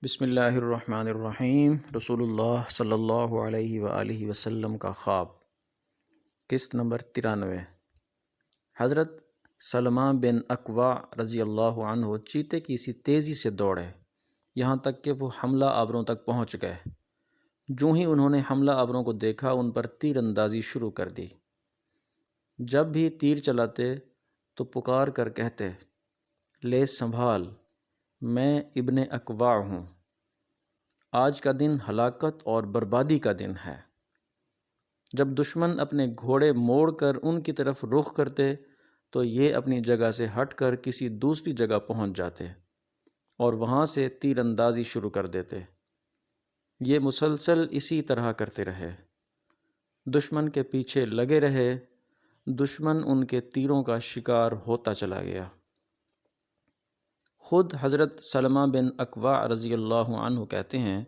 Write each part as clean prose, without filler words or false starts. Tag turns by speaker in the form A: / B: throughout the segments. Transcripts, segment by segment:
A: بسم اللہ الرحمن الرحیم۔ رسول اللہ صلی اللہ علیہ وآلہ وسلم کا خواب، قسط نمبر 93۔ حضرت سلمہ بن اکوع رضی اللہ عنہ چیتے کی سی تیزی سے دوڑے یہاں تک کہ وہ حملہ آوروں تک پہنچ گئے۔ جو ہی انہوں نے حملہ آوروں کو دیکھا ان پر تیر اندازی شروع کر دی۔ جب بھی تیر چلاتے تو پکار کر کہتے، لے سنبھال، میں ابن اکوع ہوں، آج کا دن ہلاکت اور بربادی کا دن ہے۔ جب دشمن اپنے گھوڑے موڑ کر ان کی طرف رخ کرتے تو یہ اپنی جگہ سے ہٹ کر کسی دوسری جگہ پہنچ جاتے اور وہاں سے تیر اندازی شروع کر دیتے۔ یہ مسلسل اسی طرح کرتے رہے، دشمن کے پیچھے لگے رہے، دشمن ان کے تیروں کا شکار ہوتا چلا گیا۔ خود حضرت سلمہ بن اکوع رضی اللہ عنہ کہتے ہیں،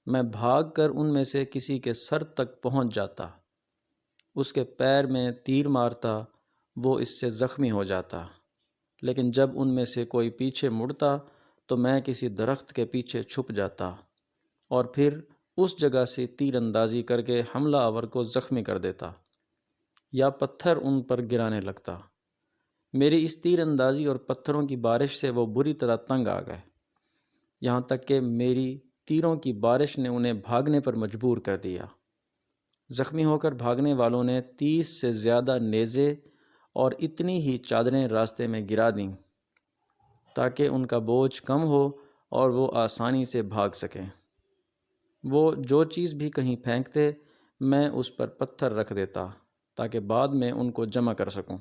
A: میں بھاگ کر ان میں سے کسی کے سر تک پہنچ جاتا، اس کے پیر میں تیر مارتا، وہ اس سے زخمی ہو جاتا، لیکن جب ان میں سے کوئی پیچھے مڑتا تو میں کسی درخت کے پیچھے چھپ جاتا اور پھر اس جگہ سے تیر اندازی کر کے حملہ آور کو زخمی کر دیتا یا پتھر ان پر گرانے لگتا۔ میری اس تیر اندازی اور پتھروں کی بارش سے وہ بری طرح تنگ آ گئے، یہاں تک کہ میری تیروں کی بارش نے انہیں بھاگنے پر مجبور کر دیا۔ زخمی ہو کر بھاگنے والوں نے 30 سے زیادہ نیزے اور اتنی ہی چادریں راستے میں گرا دیں تاکہ ان کا بوجھ کم ہو اور وہ آسانی سے بھاگ سکیں۔ وہ جو چیز بھی کہیں پھینکتے میں اس پر پتھر رکھ دیتا تاکہ بعد میں ان کو جمع کر سکوں۔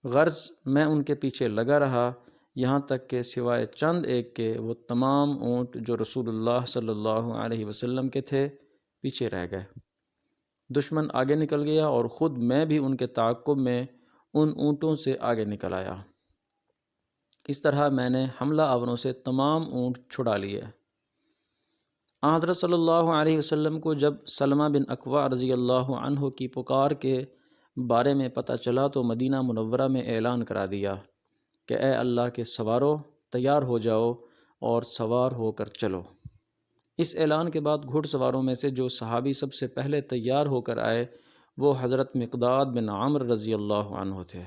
A: غرض میں ان کے پیچھے لگا رہا یہاں تک کہ سوائے چند ایک کے وہ تمام اونٹ جو رسول اللہ صلی اللہ علیہ وسلم کے تھے پیچھے رہ گئے۔ دشمن آگے نکل گیا اور خود میں بھی ان کے تعاقب میں ان اونٹوں سے آگے نکل آیا۔ اس طرح میں نے حملہ آوروں سے تمام اونٹ چھڑا لیے۔ حضرت صلی اللہ علیہ وسلم کو جب سلمہ بن اکوع رضی اللہ عنہ کی پکار کے بارے میں پتہ چلا تو مدینہ منورہ میں اعلان کرا دیا کہ اے اللہ کے سوارو، تیار ہو جاؤ اور سوار ہو کر چلو۔ اس اعلان کے بعد گھڑ سواروں میں سے جو صحابی سب سے پہلے تیار ہو کر آئے وہ حضرت مقداد بن عمرو رضی اللہ عنہ تھے،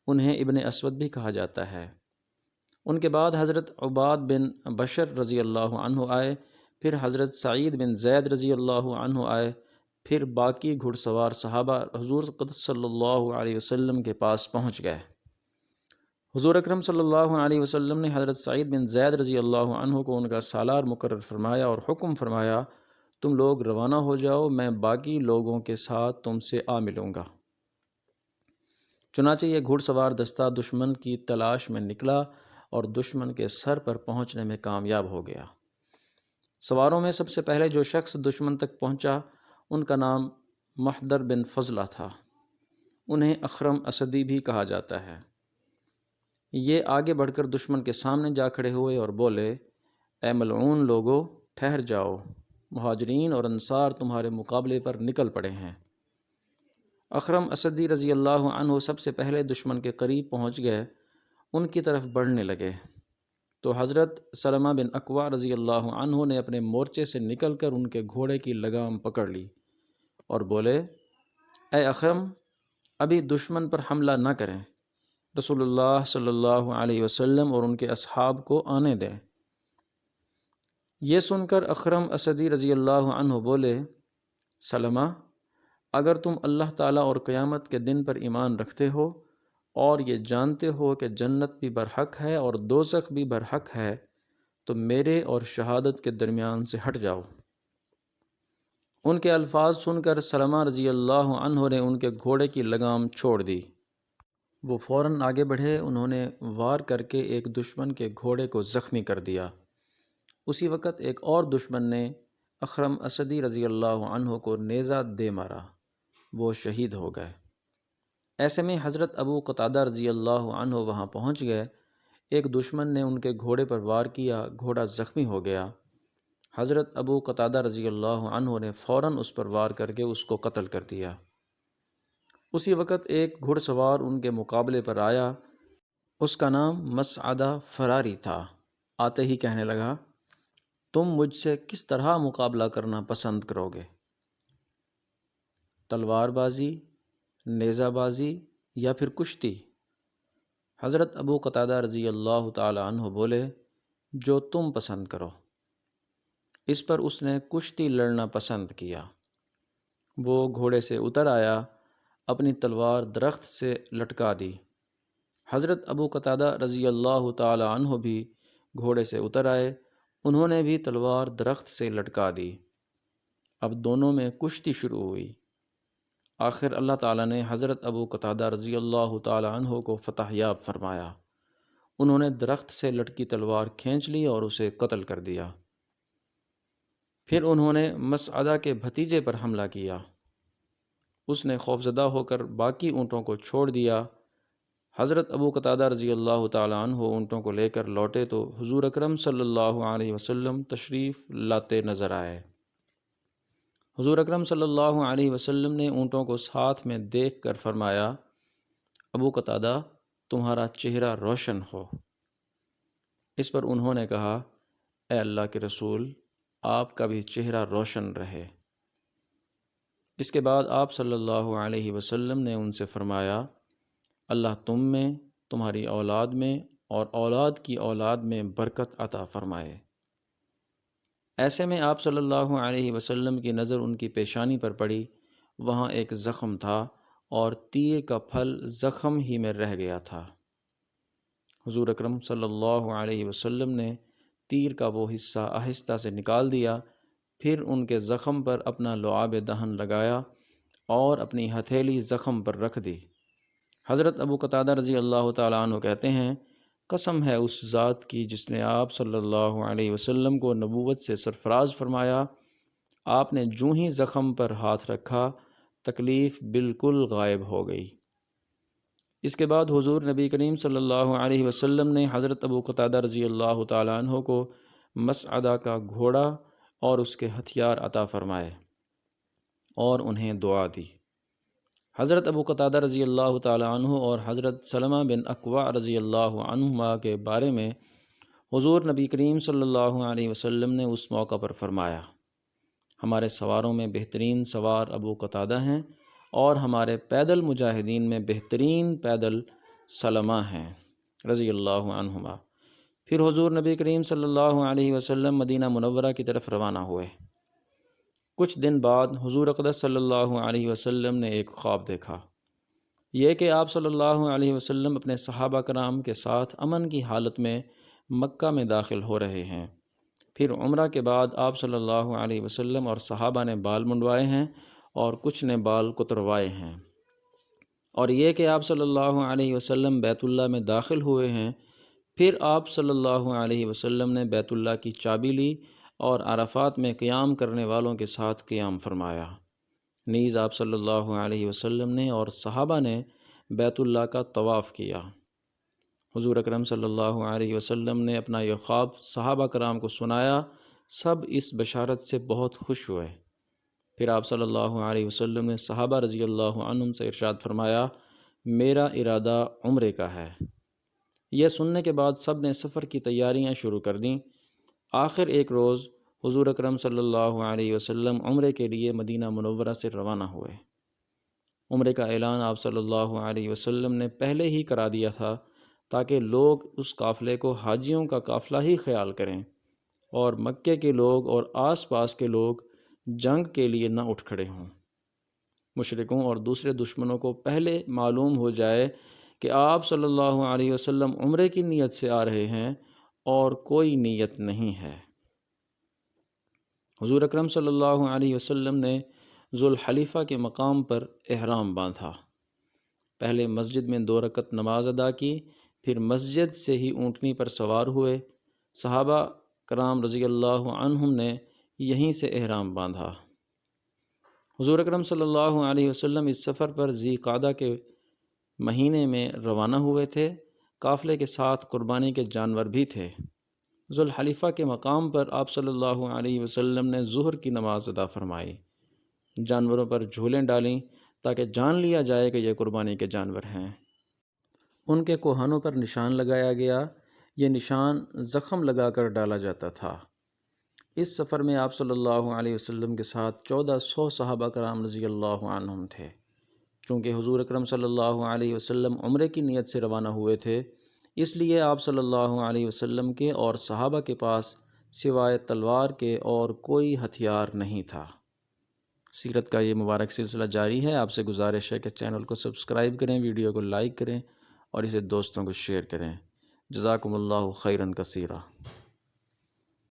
A: انہیں ابن اسود بھی کہا جاتا ہے۔ ان کے بعد حضرت عباد بن بشر رضی اللہ عنہ آئے، پھر حضرت سعید بن زید رضی اللہ عنہ آئے، پھر باقی گھڑ سوار صحابہ حضور قدس صلی اللہ علیہ وسلم کے پاس پہنچ گئے۔ حضور اکرم صلی اللہ علیہ وسلم نے حضرت سعید بن زید رضی اللہ عنہ کو ان کا سالار مقرر فرمایا اور حکم فرمایا، تم لوگ روانہ ہو جاؤ، میں باقی لوگوں کے ساتھ تم سے آ ملوں گا۔ چنانچہ یہ گھڑ سوار دستہ دشمن کی تلاش میں نکلا اور دشمن کے سر پر پہنچنے میں کامیاب ہو گیا۔ سواروں میں سب سے پہلے جو شخص دشمن تک پہنچا ان کا نام محدر بن فضلہ تھا، انہیں اخرم اسدی بھی کہا جاتا ہے۔ یہ آگے بڑھ کر دشمن کے سامنے جا کھڑے ہوئے اور بولے، اے ملعون لوگو، ٹھہر جاؤ، مہاجرین اور انصار تمہارے مقابلے پر نکل پڑے ہیں۔ اخرم اسدی رضی اللہ عنہ سب سے پہلے دشمن کے قریب پہنچ گئے، ان کی طرف بڑھنے لگے تو حضرت سلمہ بن اکوع رضی اللہ عنہ نے اپنے مورچے سے نکل کر ان کے گھوڑے کی لگام پکڑ لی اور بولے، اے اخرم، ابھی دشمن پر حملہ نہ کریں، رسول اللہ صلی اللہ علیہ وسلم اور ان کے اصحاب کو آنے دیں۔ یہ سن کر اخرم اسدی رضی اللہ عنہ بولے، سلمہ، اگر تم اللہ تعالیٰ اور قیامت کے دن پر ایمان رکھتے ہو اور یہ جانتے ہو کہ جنت بھی برحق ہے اور دوزخ بھی برحق ہے تو میرے اور شہادت کے درمیان سے ہٹ جاؤ۔ ان کے الفاظ سن کر سلمہ رضی اللہ عنہ نے ان کے گھوڑے کی لگام چھوڑ دی۔ وہ فوراً آگے بڑھے، انہوں نے وار کر کے ایک دشمن کے گھوڑے کو زخمی کر دیا۔ اسی وقت ایک اور دشمن نے اخرم اسدی رضی اللہ عنہ کو نیزہ دے مارا، وہ شہید ہو گئے۔ ایسے میں حضرت ابو قتادہ رضی اللہ عنہ وہاں پہنچ گئے، ایک دشمن نے ان کے گھوڑے پر وار کیا، گھوڑا زخمی ہو گیا۔ حضرت ابو قتادہ رضی اللہ عنہ نے فوراً اس پر وار کر کے اس کو قتل کر دیا۔ اسی وقت ایک گھڑ سوار ان کے مقابلے پر آیا، اس کا نام مسعدہ فراری تھا، آتے ہی کہنے لگا، تم مجھ سے کس طرح مقابلہ کرنا پسند کرو گے؟ تلوار بازی، نیزہ بازی یا پھر کشتی؟ حضرت ابو قتادہ رضی اللہ تعالی عنہ بولے، جو تم پسند کرو۔ اس پر اس نے کشتی لڑنا پسند کیا۔ وہ گھوڑے سے اتر آیا، اپنی تلوار درخت سے لٹکا دی۔ حضرت ابو قتادہ رضی اللہ تعالی عنہ بھی گھوڑے سے اتر آئے، انہوں نے بھی تلوار درخت سے لٹکا دی۔ اب دونوں میں کشتی شروع ہوئی۔ آخر اللہ تعالیٰ نے حضرت ابو قتادہ رضی اللہ تعالی عنہ کو فتح یاب فرمایا۔ انہوں نے درخت سے لٹکی تلوار کھینچ لی اور اسے قتل کر دیا۔ پھر انہوں نے مسعدہ کے بھتیجے پر حملہ کیا۔ اس نے خوفزدہ ہو کر باقی اونٹوں کو چھوڑ دیا۔ حضرت ابو قتادہ رضی اللہ تعالی عنہ اونٹوں کو لے کر لوٹے تو حضور اکرم صلی اللہ علیہ وسلم تشریف لاتے نظر آئے۔ حضور اکرم صلی اللہ علیہ وسلم نے اونٹوں کو ساتھ میں دیکھ کر فرمایا، ابو قتادہ، تمہارا چہرہ روشن ہو۔ اس پر انہوں نے کہا، اے اللہ کے رسول، آپ کا بھی چہرہ روشن رہے۔ اس کے بعد آپ صلی اللہ علیہ وسلم نے ان سے فرمایا، اللہ تم میں، تمہاری اولاد میں اور اولاد کی اولاد میں برکت عطا فرمائے۔ ایسے میں آپ صلی اللہ علیہ وسلم کی نظر ان کی پیشانی پر پڑی، وہاں ایک زخم تھا اور تیر کا پھل زخم ہی میں رہ گیا تھا۔ حضور اکرم صلی اللہ علیہ وسلم نے تیر کا وہ حصہ آہستہ سے نکال دیا، پھر ان کے زخم پر اپنا لعاب دہن لگایا اور اپنی ہتھیلی زخم پر رکھ دی۔ حضرت ابو قتادہ رضی اللہ تعالیٰ عنہ کہتے ہیں، قسم ہے اس ذات کی جس نے آپ صلی اللہ علیہ وسلم کو نبوت سے سرفراز فرمایا، آپ نے جوں ہی زخم پر ہاتھ رکھا، تکلیف بالکل غائب ہو گئی۔ اس کے بعد حضور نبی کریم صلی اللہ علیہ وسلم نے حضرت ابو قتادہ رضی اللہ تعالیٰ عنہ کو مسعدہ کا گھوڑا اور اس کے ہتھیار عطا فرمائے اور انہیں دعا دی۔ حضرت ابو قتادہ رضی اللہ تعالیٰ عنہ اور حضرت سلمہ بن اکوع رضی اللہ عنہما کے بارے میں حضور نبی کریم صلی اللہ علیہ وسلم نے اس موقع پر فرمایا، ہمارے سواروں میں بہترین سوار ابو قتادہ ہیں اور ہمارے پیدل مجاہدین میں بہترین پیدل سلمہ ہیں رضی اللہ عنہما۔ پھر حضور نبی کریم صلی اللہ علیہ وسلم مدینہ منورہ کی طرف روانہ ہوئے۔ کچھ دن بعد حضور اقدس صلی اللہ علیہ وسلم نے ایک خواب دیکھا، یہ کہ آپ صلی اللہ علیہ وسلم اپنے صحابہ کرام کے ساتھ امن کی حالت میں مکہ میں داخل ہو رہے ہیں۔ پھر عمرہ کے بعد آپ صلی اللہ علیہ وسلم اور صحابہ نے بال منڈوائے ہیں اور کچھ نے بال کتروائے ہیں، اور یہ کہ آپ صلی اللہ علیہ وسلم بیت اللہ میں داخل ہوئے ہیں۔ پھر آپ صلی اللہ علیہ وسلم نے بیت اللہ کی چابی لی اور عرفات میں قیام کرنے والوں کے ساتھ قیام فرمایا۔ نیز آپ صلی اللہ علیہ وسلم نے اور صحابہ نے بیت اللہ کا طواف کیا۔ حضور اکرم صلی اللہ علیہ وسلم نے اپنا یہ خواب صحابہ کرام کو سنایا، سب اس بشارت سے بہت خوش ہوئے۔ پھر آپ صلی اللہ علیہ وسلم نے صحابہ رضی اللہ عنہم سے ارشاد فرمایا، میرا ارادہ عمرے کا ہے۔ یہ سننے کے بعد سب نے سفر کی تیاریاں شروع کر دیں۔ آخر ایک روز حضور اکرم صلی اللہ علیہ وسلم عمرے کے لیے مدینہ منورہ سے روانہ ہوئے۔ عمرے کا اعلان آپ صلی اللہ علیہ وسلم نے پہلے ہی کرا دیا تھا تاکہ لوگ اس قافلے کو حاجیوں کا قافلہ ہی خیال کریں اور مکے کے لوگ اور آس پاس کے لوگ جنگ کے لیے نہ اٹھ کھڑے ہوں۔ مشرکوں اور دوسرے دشمنوں کو پہلے معلوم ہو جائے کہ آپ صلی اللہ علیہ وسلم عمرے کی نیت سے آ رہے ہیں اور کوئی نیت نہیں ہے۔ حضور اکرم صلی اللہ علیہ وسلم نے ذوالحلیفہ کے مقام پر احرام باندھا۔ پہلے مسجد میں 2 رکعت نماز ادا کی، پھر مسجد سے ہی اونٹنی پر سوار ہوئے۔ صحابہ کرام رضی اللہ عنہم نے یہیں سے احرام باندھا۔ حضور اکرم صلی اللہ علیہ وسلم اس سفر پر ذی قعدہ کے مہینے میں روانہ ہوئے تھے۔ قافلے کے ساتھ قربانی کے جانور بھی تھے۔ ذوالحلیفہ کے مقام پر آپ صلی اللہ علیہ وسلم نے ظہر کی نماز ادا فرمائی، جانوروں پر جھولیں ڈالیں تاکہ جان لیا جائے کہ یہ قربانی کے جانور ہیں۔ ان کے کوہانوں پر نشان لگایا گیا، یہ نشان زخم لگا کر ڈالا جاتا تھا۔ اس سفر میں آپ صلی اللہ علیہ وسلم کے ساتھ 1400 صحابہ کرام رضی اللہ عنہم تھے۔ چونکہ حضور اکرم صلی اللہ علیہ وسلم عمرے کی نیت سے روانہ ہوئے تھے، اس لیے آپ صلی اللہ علیہ وسلم کے اور صحابہ کے پاس سوائے تلوار کے اور کوئی ہتھیار نہیں تھا۔ سیرت کا یہ مبارک سلسلہ جاری ہے۔ آپ سے گزارش ہے کہ چینل کو سبسکرائب کریں، ویڈیو کو لائک کریں اور اسے دوستوں کو شیئر کریں۔ جزاکم اللہ خیرا کثیرا۔